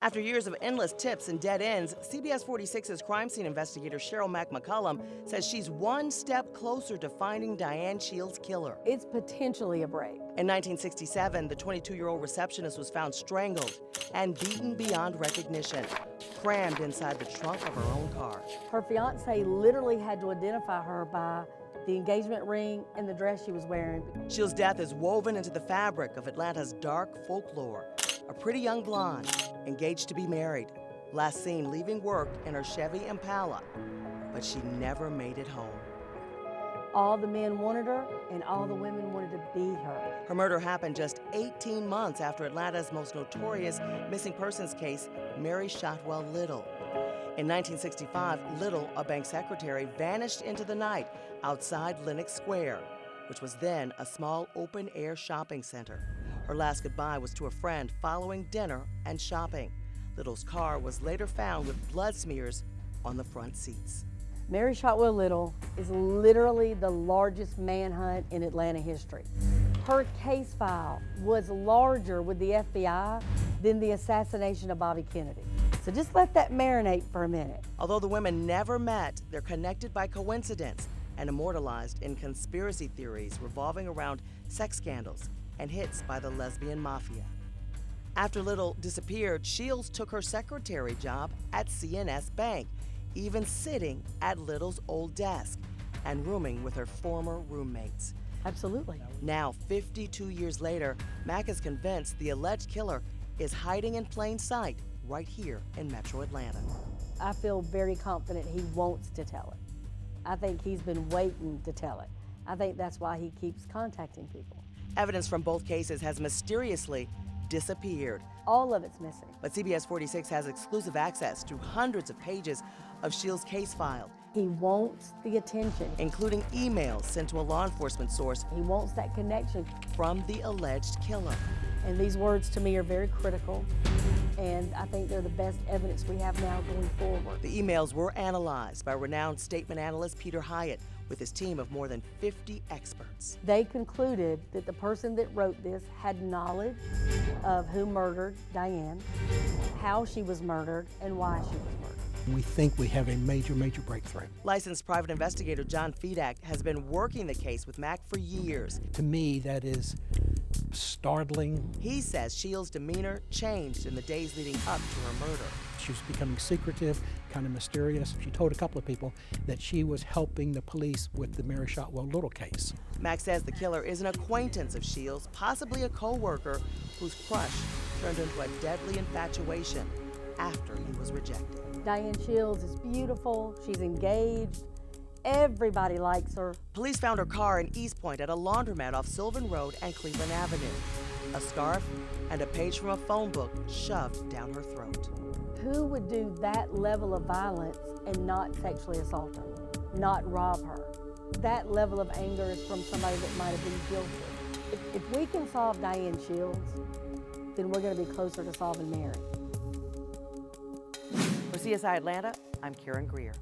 After years of endless tips and dead ends, CBS 46's crime scene investigator Sheryl Mac McCollum says she's one step closer to finding Diane Shields' killer. It's potentially a break. In 1967, the 22-year-old receptionist was found strangled and beaten beyond recognition, crammed inside the trunk of her own car. Her fiance literally had to identify her by the engagement ring and the dress she was wearing. Shields' death is woven into the fabric of Atlanta's dark folklore. A pretty young blonde, engaged to be married, last seen leaving work in her Chevy Impala, but she never made it home. All the men wanted her, and all the women wanted to be her. Her murder happened just 18 months after Atlanta's most notorious missing persons case, Mary Shotwell Little. In 1965, Little, a bank secretary, vanished into the night outside Lenox Square, which was then a small open-air shopping center. Her last goodbye was to a friend following dinner and shopping. Little's car was later found with blood smears on the front seats. Mary Shotwell Little is literally the largest manhunt in Atlanta history. Her case file was larger with the FBI than the assassination of Bobby Kennedy. So just let that marinate for a minute. Although the women never met, they're connected by coincidence and immortalized in conspiracy theories revolving around sex scandals and hits by the lesbian mafia. After Little disappeared, Shields took her secretary job at CNS Bank, even sitting at Little's old desk and rooming with her former roommates. Absolutely. Now, 52 years later, Mac is convinced the alleged killer is hiding in plain sight right here in Metro Atlanta. I feel very confident he wants to tell it. I think he's been waiting to tell it. I think that's why he keeps contacting people. Evidence from both cases has mysteriously disappeared. All of it's missing. But CBS 46 has exclusive access to hundreds of pages of Shields' case file. He wants the attention. Including emails sent to a law enforcement source He wants that connection. from the alleged killer. And these words to me are very critical, and I think they're the best evidence we have now going forward. The emails were analyzed by renowned statement analyst Peter Hyatt with his team of more than 50 experts. They concluded that the person that wrote this had knowledge of who murdered Diane, how she was murdered, and why she was murdered. We think we have a major breakthrough. Licensed private investigator John Fedak has been working the case with Mac for years. To me, that is startling. He says Shields' demeanor changed in the days leading up to her murder. She was becoming secretive, kind of mysterious. She told a couple of people that she was helping the police with the Mary Shotwell Little case. Mac says the killer is an acquaintance of Shields, possibly a co-worker whose crush turned into a deadly infatuation after he was rejected. Diane Shields is beautiful, she's engaged, everybody likes her. Police found her car in East Point at a laundromat off Sylvan Road and Cleveland Avenue. A scarf and a page from a phone book shoved down her throat. Who would do that level of violence and not sexually assault her, not rob her? That level of anger is from somebody that might have been guilty. If we can solve Diane Shields, then we're going to be closer to solving Mary. For CSI Atlanta, I'm Karen Greer.